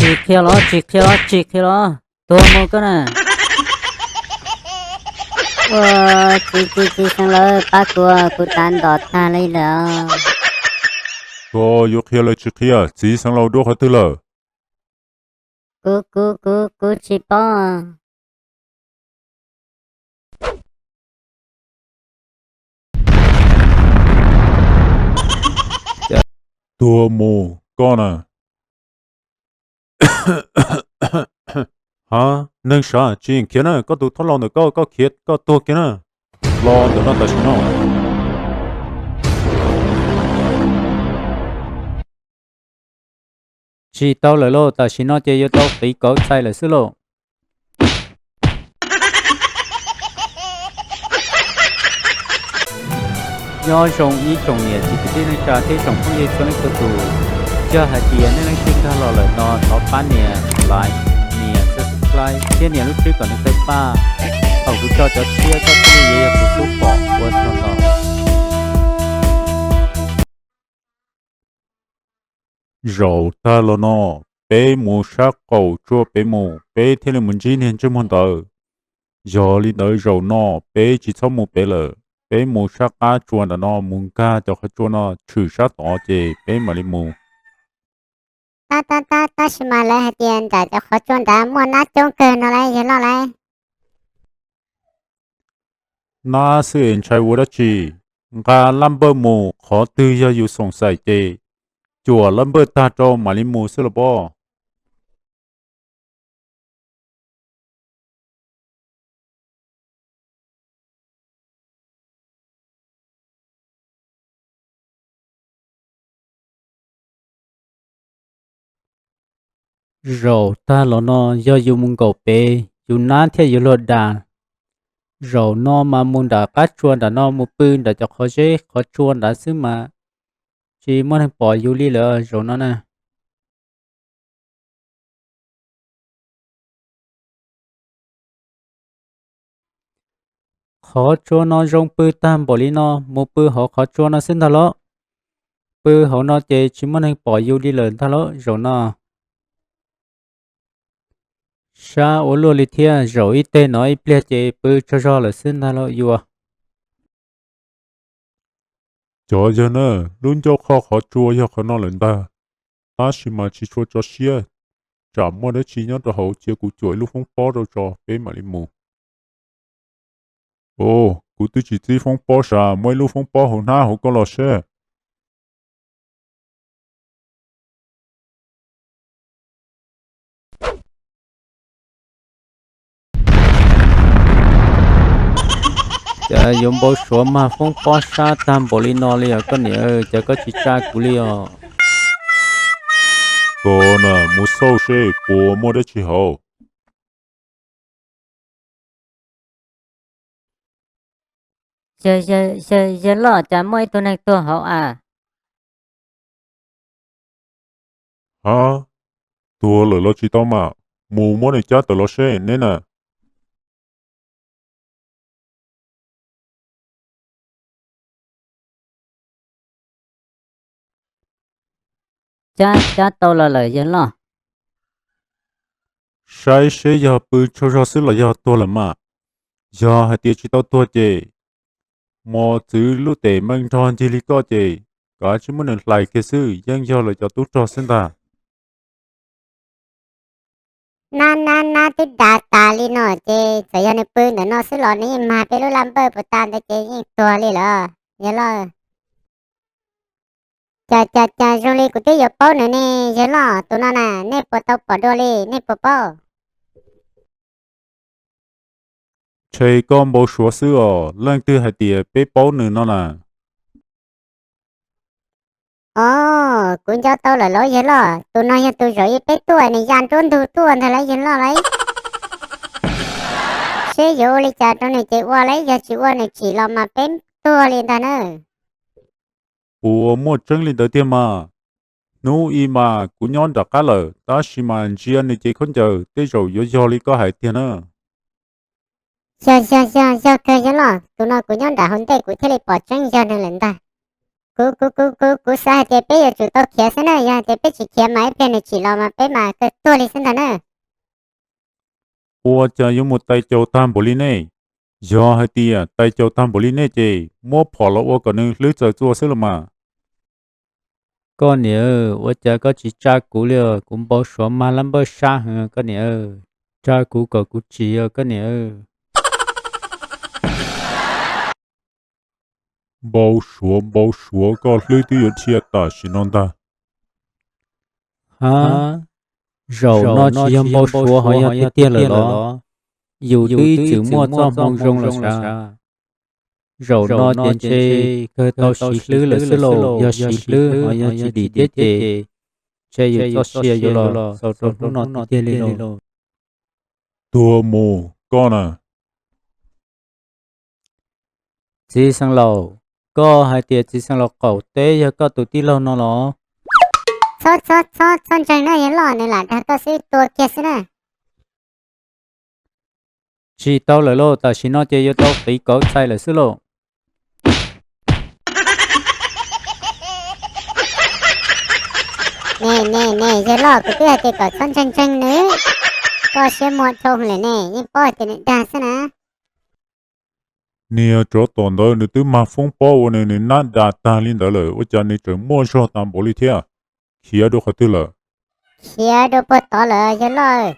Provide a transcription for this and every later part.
chị kia lo tôi mua cái này chị sang lời ba của tan đọt ta lấy là Cô yêu kia lại chỉ kia, chỉ sang lâu đua hết tư lờ. cú chị bao Tua mù, con à. Hả? Nên sao? Chỉ kia nè, có tụ thoát lòng được có kia, có tua kia nè. Lo được nó ta xin nó. chỉ tao lại lo ta chỉ nó chơi cho tao tí cỡ sai lại xứ lo do trồng ý trồng nhẹ thì cái này trả thế trồng không dễ cho nên cơ tụ cho hạt tiền nên sinh ra lò lại nó có bán nhẹ lại nhẹ subscribe trên nhẹ lúc trước còn cái ba họ cũng cho chia cho cái gì cũng giúp bỏ quên cho tao Rồi ta lo nó. Bé mù sát cầu chua bé mù. Bé thế là mình chỉ nên chứ môn tờ. Giờ đi tới rồi nó. Bé chỉ sống một bé lờ. Bé mù sát cá chua là nó. Mù cá cho cái chua nó. Trừ sát tỏ chê. Bé mà đi mù. Ta xin mà lấy hạt tiền trả cho khó chuẩn đã mua nát trông cờ nó lấy nó lấy Nó sự yên chạy vô đó chi. Ngà lâm bơ mù. Khó tư cho dù sống sai chê. Chùa lâm bơ ta cho mà đi mù sư là bò. rồi ta lo nó do dùng mông cầu bê dùng nát theo dùng lột đàn rồi nó mà muốn đã cắt chuồn đã nó một pin đã cho khó chế khó chuồn đã xứ mà chỉ muốn hành bỏ vô đi là rồi nó nè khó chuồn nó rong pư tam bỏ đi nó một pư họ khó chuồn nó xin thà lỗ pư họ nó chế chỉ muốn hành bỏ vô đi là thà lỗ rồi nó sa ô lô li thia rồi ít tên nói bia chế pư cho là xin thà lỗ yêu Cho giờ nè. Luôn cho khó chua cho khó nó lên ta. Ta chỉ mà chỉ chua cho xia. Chả mua đấy chỉ nhớ cho hậu chia cụ chuỗi lúc phong bó đâu cho. Bé mà đi mù. Ồ, cụ tư chỉ phong bó xa. Mỗi lúc phong bó hồn ha hồn có lò xe. chả dùng bao số mà phong bó sa tam bỏ đi nó li có nghĩa chả có chỉ tra cú li Cô nè, một sâu xe. Cô mua đấy chỉ hậu. giờ lo chả mỗi tôi này tôi hậu à Hả? Tua lỡ lo chỉ tao mà. Mù mua này chá tờ lo xe nên nè. cha tôi là lời giờ lo Sai xe giờ bự cho sư là giờ tua là mà. Giờ hãy tiết chỉ tao tua chê. Mò chữ lúc tệ mang tròn chỉ lý có chê. Cả chứ muốn lại cái sư. Dân giờ là cho tốt cho sinh ta. na tu đã ta li nó chế giờ giờ này bự nó sẽ lo này mà bé lu làm bơ bự tan để chế những tua li lo nhớ lo chà rồi li của tôi giờ bao nữa nè nhớ lo tụi nó nè nè bỏ tao bỏ đua li nè bỏ bao Chơi con bố số sư lần tư hãy tiết bế bố nữa nó nè. cũng cho tao là lỗi nhớ lo tụi nó nhà tôi rồi bé tua này dàn trốn tua thì lấy nhớ lo lấy sẽ vô li chả trong này chế qua lấy giờ chỉ qua này chỉ lo mà bé tua liền ta nữa Ủa một chân lên tới tiền mà. Nú y mà cũng nhón đã cá lờ. Ta chỉ mà chỉ anh này chế con chờ. Thế rồi yếu do lý có hại tiền nữa. giờ cơ nhớ lo tụi nó cũng nhớ đã hôn tệ của thế này bỏ trắng giờ này lên ta cú sa chế bé giờ chủ tao kia xin nữa giờ chế bé chỉ kia máy bên này chỉ lo mà bé mà cái tua đi xin thật nữa 我家有木带酒汤不哩呢？要还地啊，带酒汤不哩呢？这莫跑了，我可能留在做事了嘛。 có nhớ vợ cha có chỉ cha cũ liều cũng bao số mà lắm bao xa hơn có nhớ cha cũ có cũ chỉ có nhớ bao số, có lưu tiêu ở chia ta xin non ta. hả rồi nó chỉ bao số họ cái tiền là đó dù tuy chữ mua cho mong rong là sao rồi nó tiền chơi cơ tao xí lư là xí lô do xí lư họ do chỉ đi tiết chế chơi cho xe vô lo sau đó nó tiền lên lo Tua mù, con à. chỉ sang lầu có hai tiền chỉ sang lầu cầu tế giờ có tụi tí lâu nó lo son chẳng nữa yên lo này là đã tao sẽ tua kia xin nữa chỉ tao lại lo ta chỉ nó chơi cho tao tí có sai là xí lô nè giờ lo cái tua thì có son chẳng nữa có sẽ một thùng này nè nhưng bỏ thì đã xin nữa Nè cho tòn đó, nè tứ mà phong bao nè nè nát đà ta lên đó rồi, 我家nè只摸上当玻璃贴，kia đồ khát tư了， kia đồ bớt to rồi giờ lo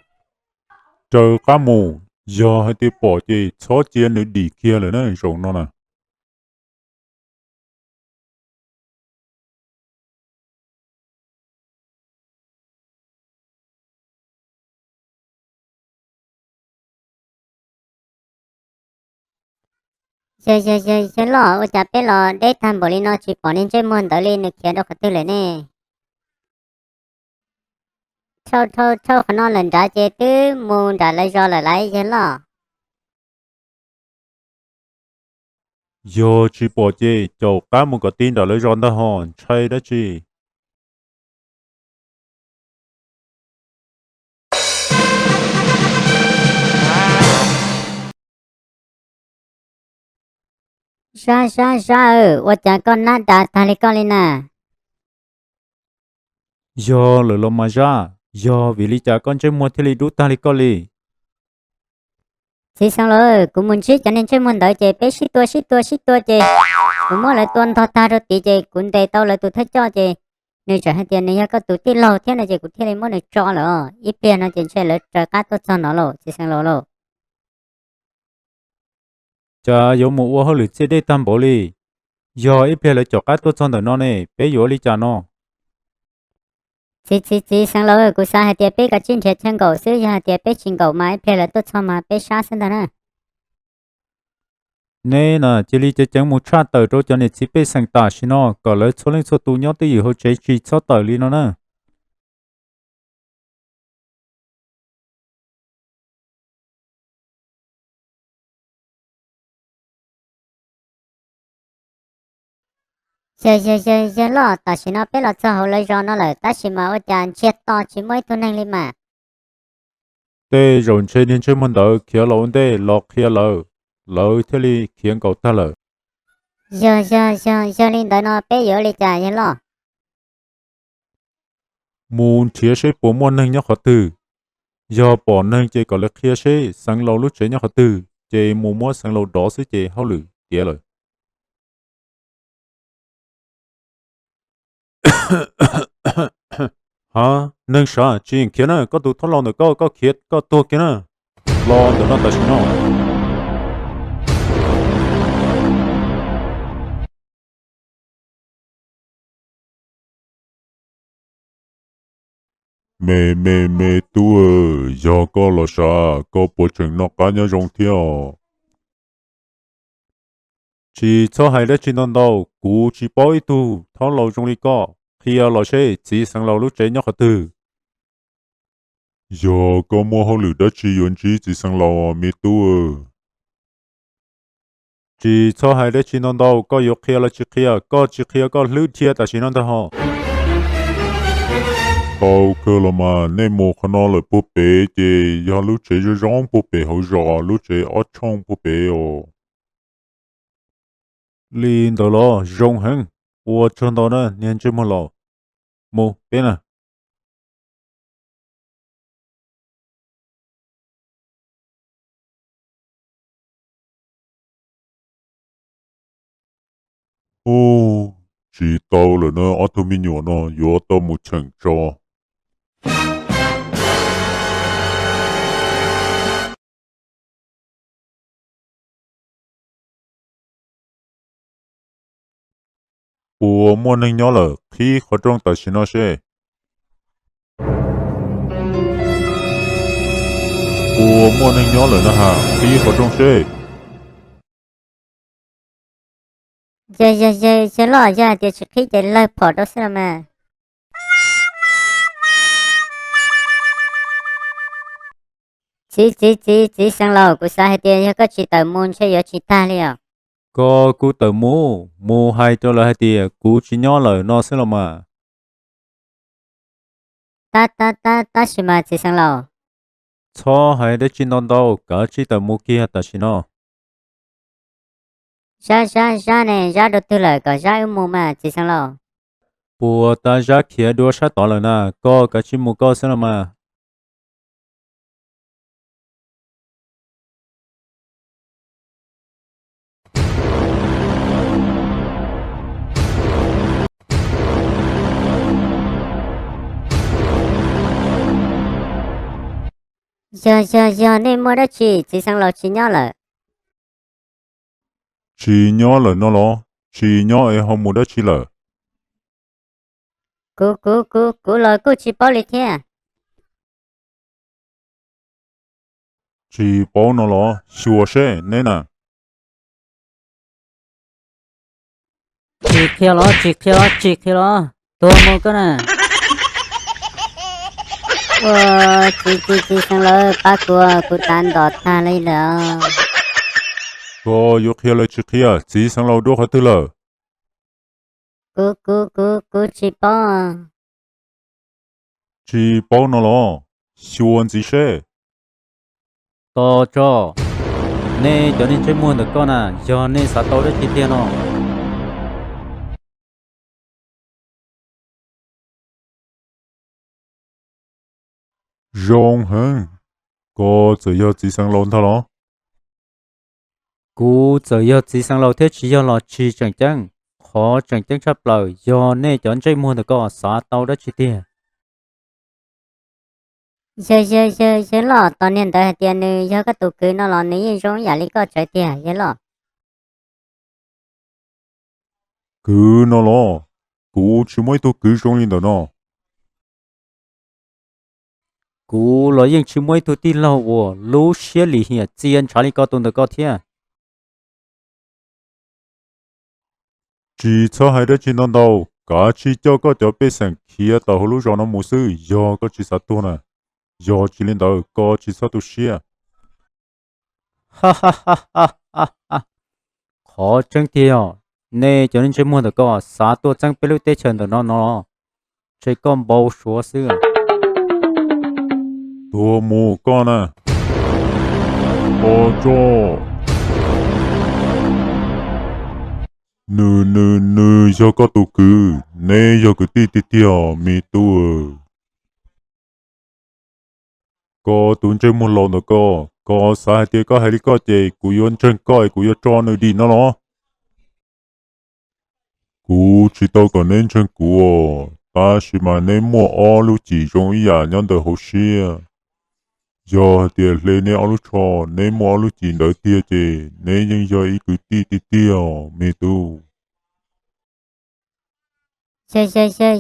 chờ cá mù, giờ hai tiêu bỏ chơi, chó chơi nè đi kia rồi nè, rồng nó nè. giờ lo chả biết lo để tham bảo nó chỉ bỏ nên chơi môn đó lên kia đâu có tưเลยnè thâu nó lần ra chơi tư môn đã lấy do lại giờ lo Giờ chỉ bỏ chơi, cho cá mù có tin đó lấy rong đó hòn, chơi đó chi. ra我家con nát đã thà lý con lên à Giờ lỡ lo mà ra, giờ vì lý cha con chơi mua thì lý đủ ta lý có lý. chỉ xong rồi cũng muốn chỉ cho nên chơi muốn đợi chơi bé xí tua chơi cũng muốn lại tuần thọ ta rồi tí chơi cũng để tao lại tụi thấy cho chơi nếu trả hai tiền này có tụi tí lâu thế này chơi cũng thế này muốn được cho rồi ít tiền nó chơi lại trả cá tốt cho nó rồi chỉ xong rồi Cha有冇我好理解的担保哩？giờ ít phía lại cho cá tốt cho nó này, bé giờ lý cha nó. chỉ xong rồi cũng sao hai tiền bé cái chuyện thiệt chân cầu xứ hai tiền bé chuyện cầu mà ít phía lại tốt cho mà bé sát sinh đó nè Nè nè, chỉ lý chẳng một cha tờ cho nên chỉ bé sang ta xin nó, có lẽ số lượng số tu nhau tới giờ họ chế chỉ cho tờ lý nó nè. giờ lo ta chỉ nó bé lo cho họ lấy cho nó lại ta chỉ mà ở chán chết to chỉ mới thôi nên lên mà Tê rồi chơi nên chơi món đó, kia lâu tê lọt kia lâu, lâu thế li khiến cậu ta lợ. giờ lên đó nó bé giờ lên trả giờ lo Muốn chia sẻ bộ môn nâng nhóc họ từ, giờ bỏ nâng chơi có lẽ chia sẻ sang lâu lúc chơi nhóc họ từ, chơi mua sang lâu đó sẽ chơi hao lử, kia rồi. Hả? Nâng sao? Chuyện kia nè, có tụ thoát lòng được có khiết, có tua kia nè. Lo được nó ta xin nó. Mẹ tua, giờ có lo sao, có bộ trình nó cá nhau rong theo. Chỉ cho hai đứa chỉ non đâu, cú chỉ bảo ít tu, thoát lâu trong đi có. Khi ở lò xe, chỉ sang lâu lúc chế nhóc họ từ. Giờ có mua hậu lửa đất chỉ sang lâu mẹ tu. Chỉ cho hai đứa chỉ non đâu, có yếu kia là chỉ kia có lửa thiệt ta chỉ non đâu họ. Câu cơ là mà nên mua khả năng là bố bế chế, giờ lúc chế cho rong bố bế hậu rõ, lúc chế ở trong bố bế ồ. Liên đó là rong hăng. 我知道呢，年这么老，冇变了。哦，知道了呢，阿头米牛呢，有到冇成着。我莫能鸟了，屁可装的是那些。我莫能鸟了呢哈，屁可装些。giờ lo giờ thì chỉ khi giờ lời bỏ đó sao mà chỉ sang lâu của sao hết tiền có chỉ tờ môn chơi ở chỉ ta liền có cú tờ mù mù hay cho là hay thì cú chỉ nhỏ lời nó sẽ là mà ta chỉ mà chỉ sang lâu cho hay để chỉ non đâu cả chỉ tờ mù kia ta chỉ nó ra này ra được từ lời có ra mù mà chỉ sang lâu bùa ta ra kia đua sát tỏ lời nè có cả chỉ mù có sẽ là mà giờ nên mua đó chỉ sang lâu chỉ nhỏ rồi Chỉ nhỏ là nó lo, chỉ nhỏ ấy không mua đất chỉ là. cú lời cú chỉ bảo lý thế Chỉ bảo nó lo, xua xe nên à. chỉ kia lo tôi mua cái này chỉ sang lâu ba của tan đọt ta lấy rồi Có yêu kia là chỉ sang lâu đó hết tư là. cú chỉ bảo Chỉ bảo nó lo, xua gì xe. to cho nè cho nên chơi mua được con à giờ nên sát tàu để chi tiền nó Rong hơn. Có chỉ sang lâu thôi lo. cú giờ giờ chỉ sang lâu thế chỉ giờ là chỉ chẳng chẳng khó chẳng chẳng chấp lời giờ nên cho chơi mua được con sát tàu để chi tiền giờ lo tao nên tới tiền nữa giờ cái tụ cứ nó lo nếu giống nhà lý có chơi tiền giờ lo Cứ nó lo. Cú chỉ mới tôi cứ rong lên đó nó. cú lo yên chỉ mới tôi tin lâu wo lú xía lì hiện tiền trả lý có tuần được có thiên Chỉ cho hai đứa chỉ nó đâu. Cả chỉ cho có cho bé sang kia tao lúc cho nó mua sư, giờ có chỉ sát tu nè. Giờ chỉ lên đó có chỉ sát tu xia. ha ha ha ha ha ha khó chẳng tiền nè cho nên chơi mua được con sát tua chẳng biết lúc tết chân được nó chơi con bầu số xưa Tua mua con nè. Ô cho. Nư giờ có tu cứ. Nè giờ cứ tí mi tu. Có tuần chơi mua lon được có sai thì có hay có chơi cú yon chân coi cú yon cho nơi đi nó lo. Cú chỉ tao còn nên chân cú ta chỉ mà nên mua ô lúc chỉ trong ý à nhân đời hậu xia. Giờ thì lên nên ô lúc cho nên mua lúc chỉ đợi tia chơi nên nhưng giờ ý cứ tí mi tu.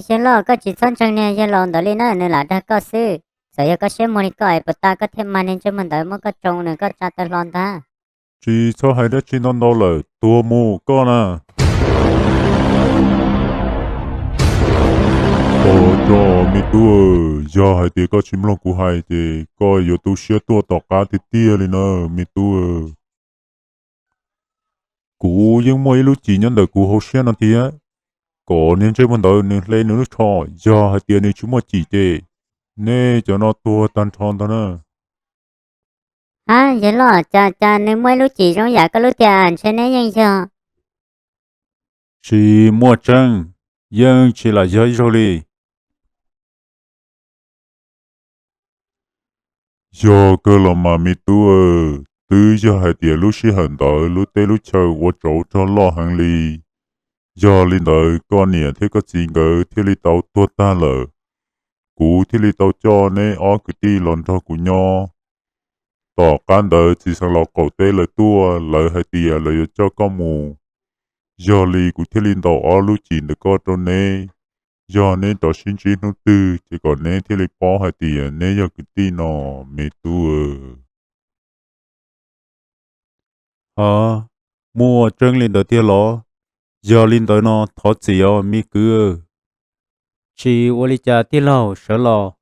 giờ lo có chỉ son chẳng nè giờ lo đó lên nữa là đã có sư giờ có xem một cái bữa ta có thêm mà nên cho mình đợi mới có trồng nữa có chặt tới lon ta Chỉ cho hai đứa chỉ non đâu là tua mua con à. Cho mi tu giờ hai thì có chim long cú hai thì có yếu tu xia tua tọt cá thì tia lên nữa mi tu cú nhưng mỗi lúc chỉ nhân đời cú hậu xia nó thì á có nên chơi mình đời nên lên nữa cho giờ hai tiền này chúng mà chỉ chơi nè cho nó tua tan tròn đó nữa giờ lo cha nếu mới lúc chỉ trong nhà có lúc tiền cho nênยังgiờ chỉ mua chân, nhưng chỉ là giấy rồi đi. Do cơ là mà mi tu từ giờ hai tiệt lúc xí hận đợi lúc tê lúc chờ我走cho lo hành lý. Do linh đợi con nè thế có gì ngờ thế li tàu tuột ta lờ. Cú thế li tàu cho nè ó cứ đi lon cho cú nhỏ. Tỏ can đợi chỉ sang lọ cầu tê lời tua lời hai tiệt lời cho con mù. Do li cú thế linh tàu ó lúc chỉ được có cho nè. Do nè tỏ xin chỉ nó tư chỉ còn nè thế li bỏ hai tiệt nè giờ cứ đi nó mê tu mua chân linh đợi tiệt lọ. Do linh đợi nó thoát gì mi cứ chỉ ô li cha tí lâu sợ lò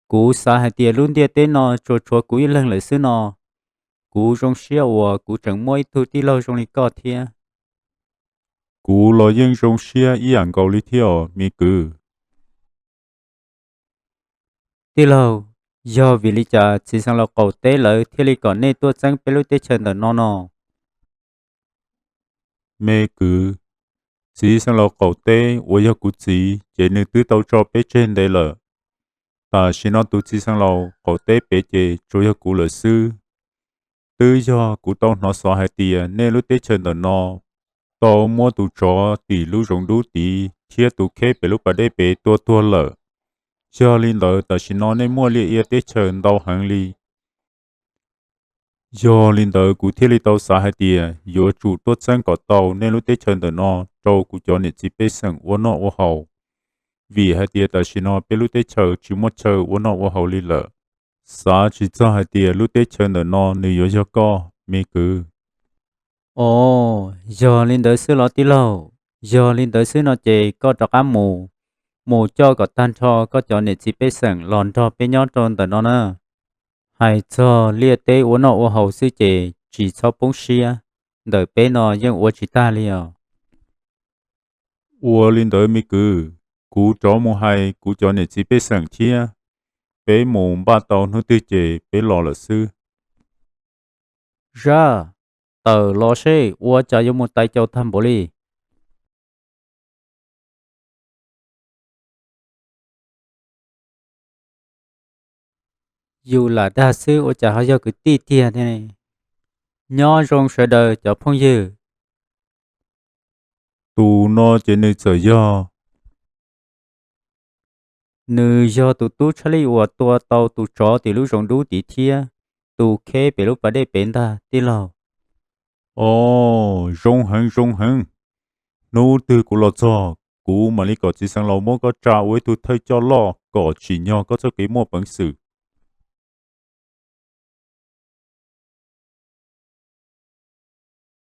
cú sa hai tia luôn tia tên nó cho cho cú lần lại xứ nó cú trong xiao và cú chẳng mỗi thu tí lâu trong li có thia cú lo yên trong xe ý ảnh cầu lý theo mi cứ tí lâu do vì li cha chỉ sang lo cầu tế lợi thì li còn nên tua trắng bê lô tế chân đờ nó mê cứ chỉ sang lo cầu tê với yêu cú chỉ chỉ nên tứ tàu cho bé trên đây là ta xin nó tụ chỉ sang lo cầu tê bé chế cho yêu cú là sư tư do cú tàu nó xóa hai tiền nên lúc tế chân đờ nó tàu mua tụ cho tỷ lúc rong đu tỷ chia tụ khé bé lúc bà đê bé tua tua lợ cho linh lợ ta xin nó nên mua liệt tế chân đau hàng ly do linh đỡ cụ thể lý tàu xã hai tiền, do chủ tốt sang có tàu nên lúc tết chân đỡ nó, trâu cụ cho nên chỉ biết sang uốn nọ uốn hậu. Vì hai tiền ta chỉ nó biết lúc tết chờ chỉ một chờ uốn nọ uốn hậu lý lợ. Xã chỉ cho hai tiền lúc tết chân đỡ nó nếu có cho co, mê cứ. ồ do linh đỡ xứ lo tí lâu do linh đỡ xứ nó chê có trọc ám mù mù cho có tan cho có cho nên chỉ biết sang lòn cho bé nhót tròn tờ nó nè hay cho liệt tế uốn nọ uốn hậu xứ chê chỉ cho bông xia đợi bé nó nhưng uốn chỉ ta liao Uốn linh đỡ mê cứ, cụ cho mù hai cụ cho nên chỉ biết sang chia. Bé mù ba tàu nó tư chê bé lò là sư. ra tờ lo xe uốn cho dùng một tay châu thăm bồ li dù là đa sư uốn cho họ do cứ ti tiền thế này nhỏ rong sợ đời cho phong dư Tù nó chỉ nên sợ do. nữ do tụ tú trả lý của tua tàu tụ chó thì lúc rong đu tí thia tụ khé bị lúc bà đê bến ta tí lâu Ồ, rong hăng. Nô tư cụ lọ cho, cụ mà lý có chỉ sang lầu mô có trả với tụ thay cho lo, có chỉ nhỏ có cho cái mua bằng sự.